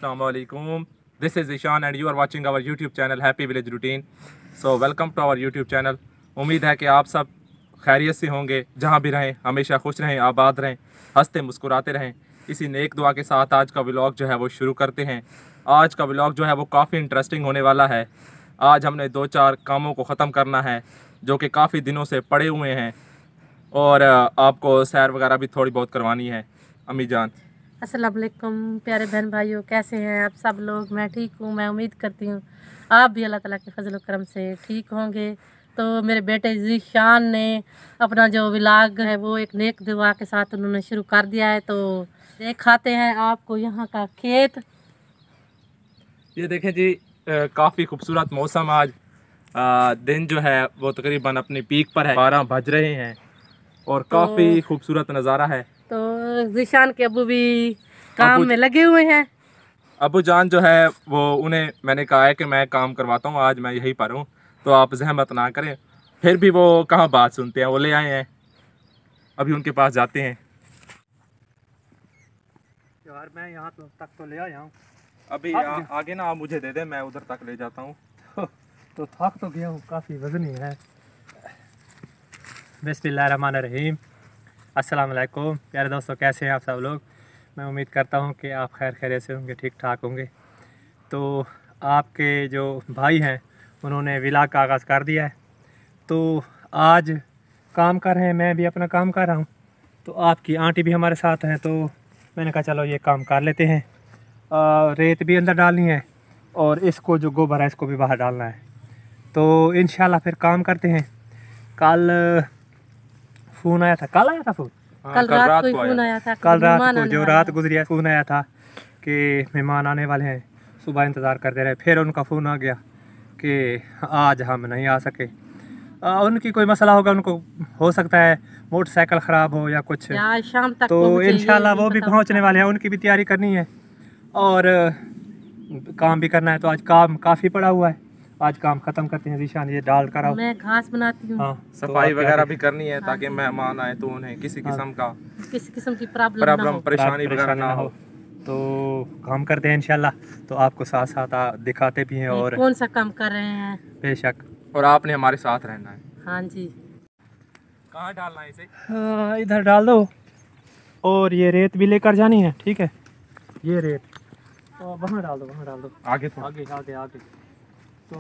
Assalamu alaikum. This is Ishan and you are watching our YouTube channel Happy Village Routine. So welcome to our YouTube channel. उम्मीद है कि आप सब खैरियत से होंगे, जहाँ भी रहें हमेशा खुश रहें, आबाद रहें, हंसते मुस्कुराते रहें। इसी नेक दुआ के साथ आज का व्लॉग जो है वो शुरू करते हैं। आज का व्लॉग जो है वो काफ़ी इंटरेस्टिंग होने वाला है। आज हमने 2-4 कामों को ख़त्म करना है जो कि काफ़ी दिनों से पड़े हुए हैं और आपको सैर वगैरह भी थोड़ी बहुत करवानी है। अम्मी जान अस्सलाम वालेकुम प्यारे बहन भाइयों, कैसे हैं आप सब लोग। मैं ठीक हूँ। मैं उम्मीद करती हूँ आप भी अल्लाह ताला के फजल करम से ठीक होंगे। तो मेरे बेटे ज़ीशान ने अपना जो व्लॉग है वो एक नेक दुआ के साथ उन्होंने शुरू कर दिया है। तो दिखाते हैं आपको यहाँ का खेत। ये देखें जी, काफ़ी खूबसूरत मौसम आज। दिन जो है वो तकरीबन अपनी पीक पर है, 12 बज रहे हैं और काफ़ी खूबसूरत नज़ारा है। तो ज़ीशान के अबू भी काम में लगे हुए हैं। अबू जान जो है वो उन्हें मैंने कहा है कि मैं काम करवाता हूँ, आज मैं यहीं पर हूँ तो आप जहमत ना करें। फिर भी वो कहाँ बात सुनते हैं, वो ले आए हैं, अभी उनके पास जाते हैं। यार मैं यहाँ तक तो ले आया हूँ, अभी आगे ना आप मुझे दे दें, मैं उधर तक ले जाता हूँ। तो थक तो गया हूँ, काफ़ी वज़नी है। बिस्मिल्लाहिर्रहमानिर्रहीम। अस्सलाम वालेकुम प्यारे दोस्तों, कैसे हैं आप सब लोग। मैं उम्मीद करता हूँ कि आप खैर खैरियत से होंगे, ठीक ठाक होंगे। तो आपके जो भाई हैं उन्होंने व्लॉग का आगाज़ कर दिया है, तो आज काम कर रहे हैं, मैं भी अपना काम कर रहा हूँ। तो आपकी आंटी भी हमारे साथ हैं, तो मैंने कहा चलो ये काम कर लेते हैं। रेत भी अंदर डालनी है और इसको जो गोबर है इसको भी बाहर डालना है। तो इंशाल्लाह फिर काम करते हैं। कल फ़ोन आया था, कल आया था फ़ोन, कल रात को फ़ोन आया था। कल रात को जो रात गुजरी है फ़ोन आया था कि मेहमान आने वाले हैं, सुबह इंतज़ार करते रहे। फिर उनका फ़ोन आ गया कि आज हम नहीं आ सके। उनकी कोई मसला होगा, उनको हो सकता है मोटरसाइकिल ख़राब हो या कुछ, या शाम तक तो इंशाल्लाह वो भी पहुंचने वाले हैं। उनकी भी तैयारी करनी है और काम भी करना है। तो आज काम काफ़ी पड़ा हुआ है, आज काम ख़त्म करते हैं। ज़ीशान ये डाल कर आओ, मैं घास बनाती हूँ। हाँ, सफाई वगैरह भी करनी है ताकि मेहमान आए तो उन्हें किसी किस्म की प्रॉब्लम परेशानी वगैरह ना हो। तो काम करते हैं इंशाल्लाह। तो आपको साथ साथ दिखाते भी हैं। और कौन सा काम कर रहे हैं बेशक, और आपने हमारे साथ रहना है। हाँ जी। कहाँ डालना है इसे? इधर डाल दो और ये रेत भी लेकर जानी है, ठीक है। ये रेत तो वहाँ डाल दो, वहाँ डाल दो, आगे आगे आगे आगे। तो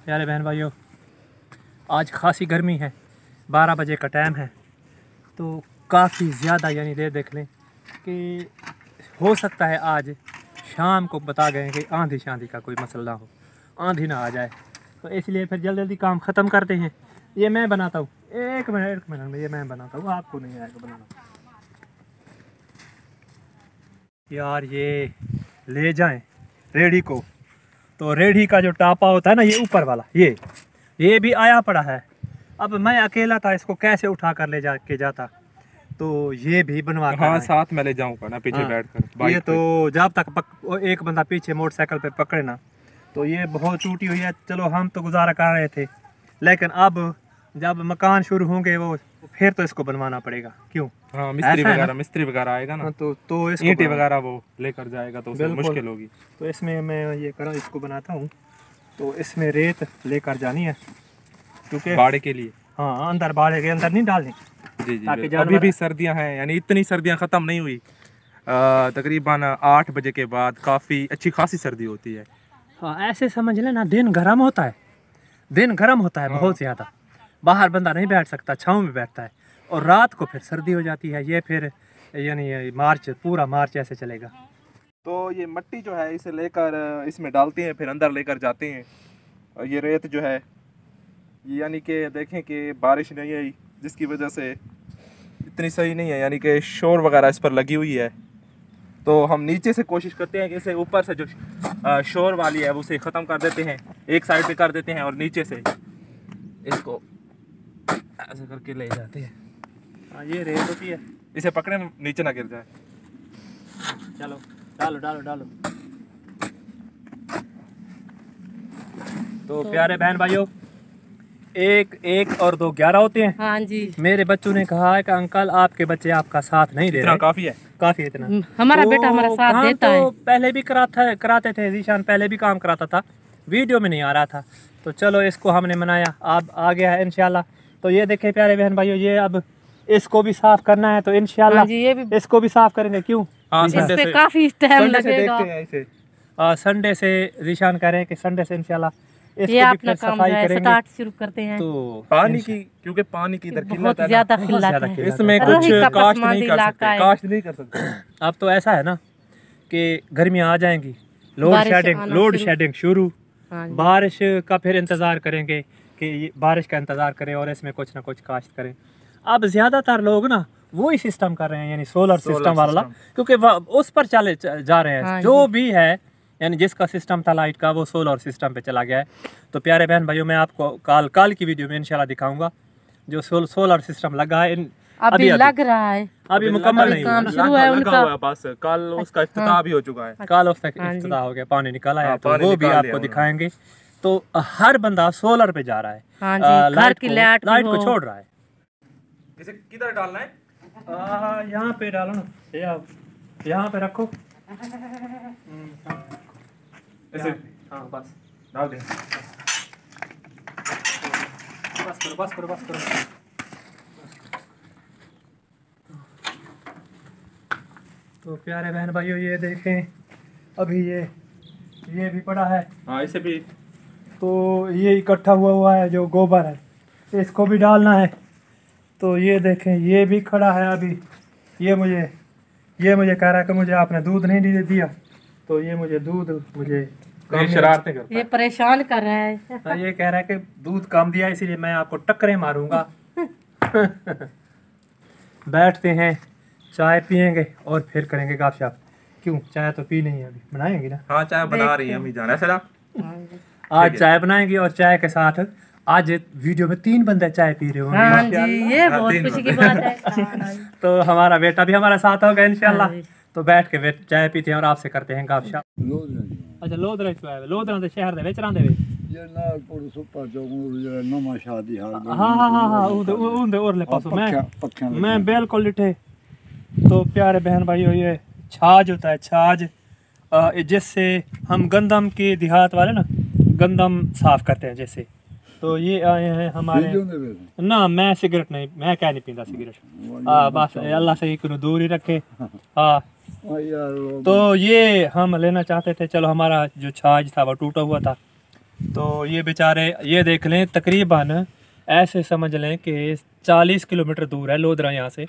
प्यारे बहन भाइयों, आज खासी गर्मी है, 12 बजे का टाइम है। तो काफ़ी ज़्यादा यानी देख लें कि हो सकता है आज शाम को बता गए कि आंधी शांधी का कोई मसला ना हो, आंधी ना आ जाए। तो इसलिए फिर जल्दी जल्दी काम ख़त्म करते हैं। ये मैं बनाता हूँ, एक मिनट में ये मैं बनाता हूँ, आपको नहीं आएगा बनाना। यार ये ले जाएं रेडी को, तो रेडी का जो टापा होता है ना, ये ऊपर वाला, ये भी आया पड़ा है। अब मैं अकेला था, इसको कैसे उठा कर ले जाता, तो ये भी बनवा कर, हाँ, साथ में ले जाऊंगा ना पीछे बैठकर। ये तो जब तक एक बंदा पीछे मोटरसाइकिल पे पकड़े ना, तो ये बहुत टूटी हुई है। चलो हम तो गुजारा कर रहे थे, लेकिन अब जब मकान शुरू होंगे वो फिर तो इसको बनवाना पड़ेगा। क्यों? हाँ, मिस्त्री वगैरह आएगा ना, तो इसको ईंटें वगैरह वो लेकर जाएगा तो मुश्किल होगी। तो इसमें मैं ये करूँ, इसको बनाता हूँ। तो इसमें रेत लेकर जानी है क्योंकि बाड़े के लिए। हाँ, अंदर बाड़े के अंदर नहीं डालनी। जी जी, अभी भी सर्दियाँ हैं, यानी इतनी सर्दियाँ ख़त्म नहीं हुई। तकरीबन 8 बजे के बाद काफ़ी अच्छी खासी सर्दी होती है। हाँ, ऐसे समझ लेना, दिन गर्म होता है, दिन गर्म होता है बहुत ज़्यादा। बाहर बंदा नहीं बैठ सकता, छाँव में बैठता है। और रात को फिर सर्दी हो जाती है। ये फिर यानी मार्च, पूरा मार्च ऐसे चलेगा। तो ये मिट्टी जो है इसे लेकर इसमें डालते हैं, फिर अंदर लेकर जाते हैं। और ये रेत जो है यानी कि देखें कि बारिश नहीं आई, जिसकी वजह से इतनी सही नहीं है, यानी कि शोर वगैरह इस पर लगी हुई है। तो हम नीचे से कोशिश करते हैं कि इसे ऊपर से जो शोर वाली है वो उसे ख़त्म कर देते हैं, एक साइड पे कर देते हैं और नीचे से इसको ऐसे करके ले जाते हैं। हाँ, ये रेत होती है, इसे पकड़े नीचे ना गिर जाए। चलो डालो डालो डालो। तो प्यारे बहन भाइयों, एक और 2 11 होते हैं। हाँ जी, मेरे बच्चों ने कहा है कि अंकल आपके बच्चे आपका साथ नहीं दे रहे। काफी है, काफी इतना। हमारा तो बेटा हमारा साथ काम देता तो है। पहले भी कराते थे, जीशान पहले भी काम कराता था, वीडियो में नहीं आ रहा था। तो चलो इसको हमने मनाया, अब आ गया है इंशाल्लाह। तो ये देखे प्यारे बहन भाइयों, ये अब इसको भी साफ करना है, तो इंशाल्लाह हाँ जी, ये भी इसको भी साफ करेंगे। क्यों? हाँ, इस संडे पे से काफी टाइम संडे से लगेगा। देखते हैं इसे। संडे से जीशान कह रहे हैं कि संडे से इंशाल्लाह ये इसको भी अपना फिर काम सफाई जो है करेंगे। स्टार्ट शुरू करते हैं। तो पानी की, क्योंकि पानी की इधर किल्लत बहुत है ना, ज्यादा बहुत खिल्लाता ज्यादा है। खिल्लाता इसमें है। कुछ रोही का काश्त पसमानदी नहीं कर इलाका सकते, है। काश्त नहीं कर सकते। अब तो ऐसा है ना कि गर्मियाँ आ जाएंगी, लोड बारिश शेडिंग आना शुरू। हाँ जी। बारिश का फिर इंतज़ार करेंगे कि ये बारिश का इंतज़ार करें और इसमें कुछ ना कुछ काश्त करें। अब ज़्यादातर लोग ना वही सिस्टम कर रहे हैं, यानी सोलर सिस्टम वाला, क्योंकि उस पर जा रहे हैं। हाँ जो भी है, यानी जिसका सिस्टम था लाइट का, वो सोलर सिस्टम पे चला गया है। तो प्यारे बहन भाइयों, मैं आपको कल की वीडियो में इंशाल्लाह दिखाऊंगा जो सोलर सिस्टम लगा है। अभी लग रहा है, अभी मुकम्मल नहीं काम हुआ। शुरू है उनका। बस कल उसका इफ्तिताह भी हो चुका है। कल उसका हाँ जी। इफ्तिताह हो गया, पानी निकाला है, हाँ, तो पानी वो भी निकाल लिया आपको उन्होंने। दिखाएंगे। तो हर बंदा सोलर पे जा रहा है। हाँ जी, घर की लाइट को छोड़ रहा है। इसे किधर डालना है? यहाँ पे डालो ना, यहाँ पे रखो। ऐसे हाँ बस डाल दे। बस करो। तो प्यारे बहन भाइयों, ये देखें, अभी ये भी पड़ा है। हाँ, इसे भी तो ये इकट्ठा हुआ है जो गोबर है, इसको भी डालना है। तो ये देखें, ये भी खड़ा है अभी। ये मुझे कह रहा है कि मुझे आपने दूध नहीं दिया, तो ये मुझे शरारतें करता ये परेशान कर रहा है। ये कह रहा है कि दूध कम दिया, इसीलिए मैं आपको टक्करें मारूंगा। बैठते हैं, चाय पियेंगे और फिर करेंगे गपशप। क्यों, चाय तो पी नहीं है, अभी बनाएंगे ना। हाँ, चाय बना रही है अम्मी जान, ऐसा ना। आज चाय बनाएंगे और चाय के साथ आज वीडियो में 3 बंदे चाय पी रहे होंगे। हाँ जी, ये बहुत खुशी की बात है। तो हमारा बेटा भी हमारे साथ होगा इंशाल्लाह। हाँ जी। तो बैठ के चाय पीते हैं और आपसे करते हैं गपशप। अच्छा, लोधरा लोधरा ਦੇ ਸ਼ਹਿਰ ਦੇ ਵਿੱਚ ਰਹਿੰਦੇ ਵੇ? ये नाल पुर सुपर चौक ਜਿਹੜਾ ਨਵਾਂ ਸ਼ਾਦੀ ਹਾਲ हाँ, उनदे ओरले पासों पक्का मैं बिल्कुल लिटे। तो प्यारे बहन भाइयों, ये छाछ होता है, छाछ, जिससे हम गंदम के देहात वाले ना गंदम साफ करते हैं जैसे। तो ये आए हैं हमारे ना, मैं सिगरेट नहीं, मैं क्या नहीं पीता सिगरेट। बस अल्लाह से एक दूर ही रखे। हाँ, तो ये हम लेना चाहते थे, चलो हमारा जो छाछ था वो टूटा हुआ था। तो ये बेचारे, ये देख लें, तकरीबन ऐसे समझ लें कि 40 किलोमीटर दूर है लोधरा यहाँ से,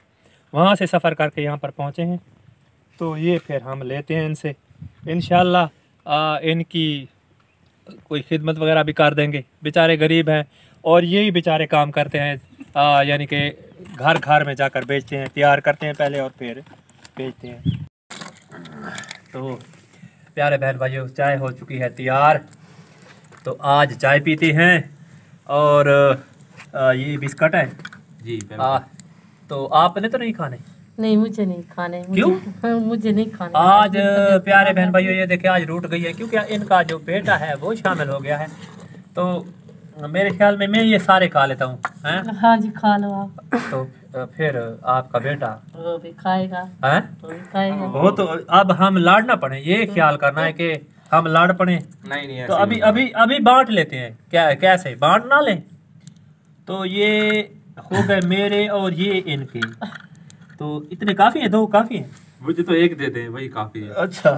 वहाँ से सफ़र करके यहाँ पर पहुँचे हैं। तो ये फिर हम लेते हैं इनसे, इंशाल्लाह इनकी कोई खिदमत वगैरह भी कर देंगे। बेचारे गरीब हैं और यही बेचारे काम करते हैं, यानी कि घर घर में जाकर बेचते हैं, तैयार करते हैं पहले और फिर बेचते हैं। तो प्यारे बहन भाइयों, चाय हो चुकी है तैयार। तो आज चाय पीते हैं और ये बिस्कुट है जी। तो आपने तो नहीं खाने? नहीं, मुझे नहीं खाने। क्यों? मुझे नहीं खाने। आज प्यारे बहन भाइयों, ये देखिए आज रूठ गई है, क्योंकि इनका जो बेटा है वो शामिल हो गया है। तो मेरे ख्याल में मैं ये सारे खा लेता हूँ। हाँ जी, खा लो आप। तो फिर आपका बेटा वो भी खाएगा। है वो भी खाएगा। वो तो अब हम लाड़ना पड़े, ये ख्याल करना है कि हम लाड़ पड़े। नहीं, तो अभी बांट लेते हैं, क्या कैसे बांट ना लें। तो ये हो गए मेरे और ये इनके, तो इतने काफ़ी हैं, 2 काफ़ी हैं। मुझे तो एक दे दे, वही काफी है। अच्छा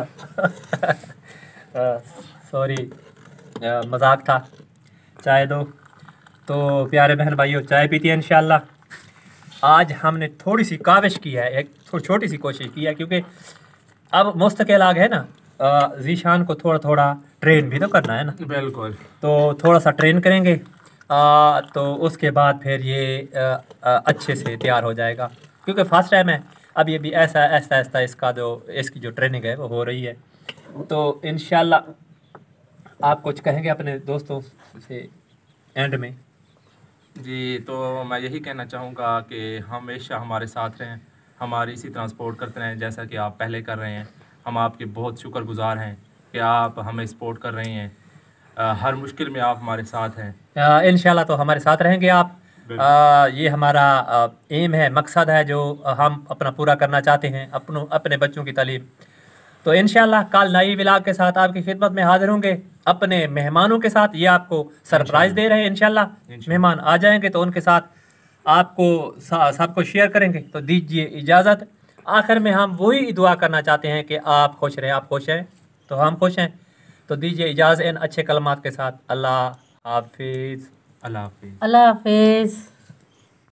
सॉरी, मजाक था। चाय दो। तो प्यारे बहन भाइयों, चाय पीती है इंशाल्लाह। आज हमने थोड़ी सी काविश की है, एक छोटी सी कोशिश की है, क्योंकि अब मुस्तकिल आ गए ना, जीशान को थोड़ा थोड़ा ट्रेन भी तो करना है ना। बिल्कुल। तो थोड़ा सा ट्रेन करेंगे, तो उसके बाद फिर ये अच्छे से तैयार हो जाएगा, क्योंकि फर्स्ट टाइम है। अब ये भी ऐसा ऐसा इसकी जो ट्रेनिंग है वो हो रही है। तो इंशाल्लाह आप कुछ कहेंगे अपने दोस्तों से एंड में? जी, तो मैं यही कहना चाहूँगा कि हमेशा हमारे साथ रहें, हमारी इसी तरह सपोर्ट करते रहें जैसा कि आप पहले कर रहे हैं। हम आपके बहुत शुक्रगुजार हैं कि आप हमें सपोर्ट कर रहे हैं। हर मुश्किल में आप हमारे साथ हैं। इंशाल्लाह तो हमारे साथ रहेंगे आप। ये हमारा एम है, मकसद है जो हम अपना पूरा करना चाहते हैं, अपने बच्चों की तालीम। तो इंशाल्लाह कल नई व्लॉग के साथ आपकी खिदमत में हाजिर होंगे, अपने मेहमानों के साथ। ये आपको सरप्राइज दे रहे हैं। इंशाल्लाह मेहमान आ जाएंगे तो उनके साथ आपको सबको शेयर करेंगे। तो दीजिए इजाज़त। आखिर में हम वही दुआ करना चाहते हैं कि आप खुश रहें, आप खुश हैं तो हम खुश हैं। तो दीजिए इजाज़त इन अच्छे कलमात के साथ। अल्लाह हाफिज़। अल्लाह हाफिज़। अल्लाह हाफिज़।